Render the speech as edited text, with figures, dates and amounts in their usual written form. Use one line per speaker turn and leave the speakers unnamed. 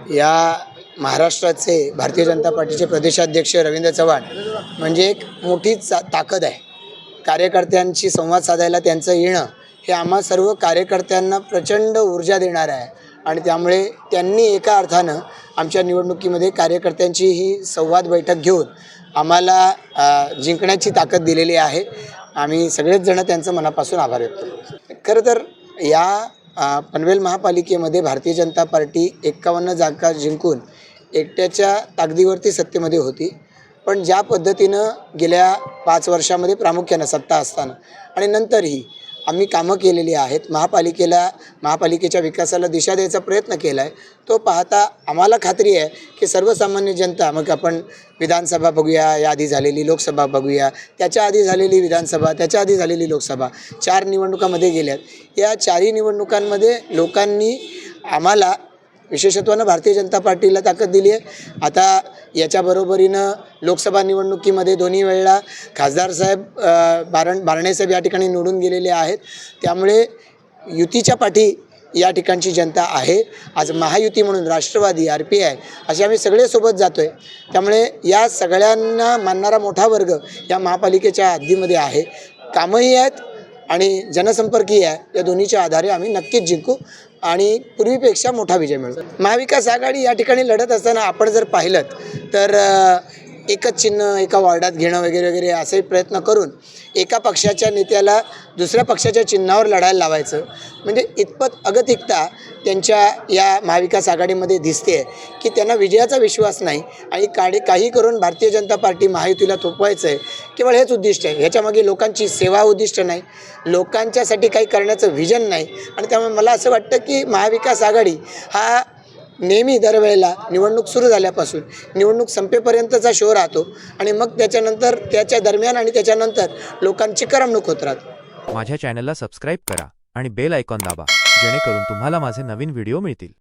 या महाराष्ट्राचे भारतीय जनता पार्टीचे प्रदेशाध्यक्ष रवींद्र चव्हाण म्हणजे एक मोठी ताकद आहे। कार्यकर्त्यांशी संवाद साधायला त्यांचं येणं हे आम्हा सर्व कार्यकर्त्यांना प्रचंड ऊर्जा देणार आहे आणि त्यामुळे त्यांनी एका अर्थानं आमच्या निवडणुकीमध्ये कार्यकर्त्यांची ही संवाद बैठक घेऊन आम्हाला जिंकण्याची ताकद दिलेली आहे। आम्ही सगळेच जण त्यांचं मनापासून आभार व्यक्त करतो। खरं तर या पनवेल महापालिकेमध्ये भारतीय जनता पार्टी 51 जागा जिंकून एकट्याच्या ताकदीवरती सत्तेमध्ये होती, पण ज्या पद्धतीनं गेल्या 5 वर्षामध्ये प्रामुख्यानं सत्ता असताना आणि नंतरही आम्ही कामं केलेली आहेत, महापालिकेच्या विकासाला दिशा द्यायचा प्रयत्न केला आहे, तो पाहता आम्हाला खात्री आहे की सर्वसामान्य जनता, मग आपण विधानसभा बघूया, याआधी झालेली लोकसभा बघूया, त्याच्या आधी झालेली विधानसभा, त्याच्या आधी झालेली लोकसभा, 4 निवडणुकांमध्ये गेल्यात। या 4ही निवडणुकांमध्ये लोकांनी आम्हाला विशेषत्वानं भारतीय जनता पार्टीला ताकद दिली आहे। आता याच्या बरोबरीनं लोकसभा निवडणुकीमध्ये दोन्ही वेळेला खासदार साहेब बारणे या ठिकाणी निवडून गेलेले आहेत, त्यामुळे युतीच्या पाठी या ठिकाणची जनता आहे। आज महायुती म्हणून राष्ट्रवादी, RPI असे आम्ही सगळे सोबत जातो आहे, त्यामुळे या सगळ्यांना मानणारा मोठा वर्ग या महापालिकेच्या हद्दीमध्ये आहे। कामंही आहेत आणि जनसंपर्कही आहे, या दोन्हीच्या आधारे आम्ही नक्कीच जिंकू आणि पूर्वीपेक्षा मोठा विजय मिळतो। महाविकास आघाडी या ठिकाणी लढत असताना आपण जर पाहिलं तर एकच चिन्ह एका वॉर्डात घेणं वगैरे वगैरे असे प्रयत्न करून एका पक्षाच्या नेत्याला दुसऱ्या पक्षाच्या चिन्हावर लढायला लावायचं, म्हणजे इतपत अगतिकता त्यांच्या या महाविकास आघाडीमध्ये दिसते आहे की त्यांना विजयाचा विश्वास नाही आणि काही करून भारतीय जनता पार्टी महायुतीला थोपवायचं आहे, केवळ हेच उद्दिष्ट आहे। ह्याच्यामागे लोकांची सेवा उद्दिष्ट नाही, लोकांच्यासाठी काही करण्याचं व्हिजन नाही आणि त्यामुळे मला असं वाटतं की महाविकास आघाडी हा नेहमी दरवेळेला निवडणूक सुरू झाल्यापासून निवडणूक संपेपर्यंतचा शो राहतो आणि मग त्याच्यानंतर त्याच्या दरम्यान आणि त्याच्यानंतर लोकांची करमणूक होत राहते।
माझ्या चॅनलला सबस्क्राईब करा आणि बेल आयकॉन दाबा, जेणेकरून तुम्हाला माझे नवीन व्हिडिओ मिळतील।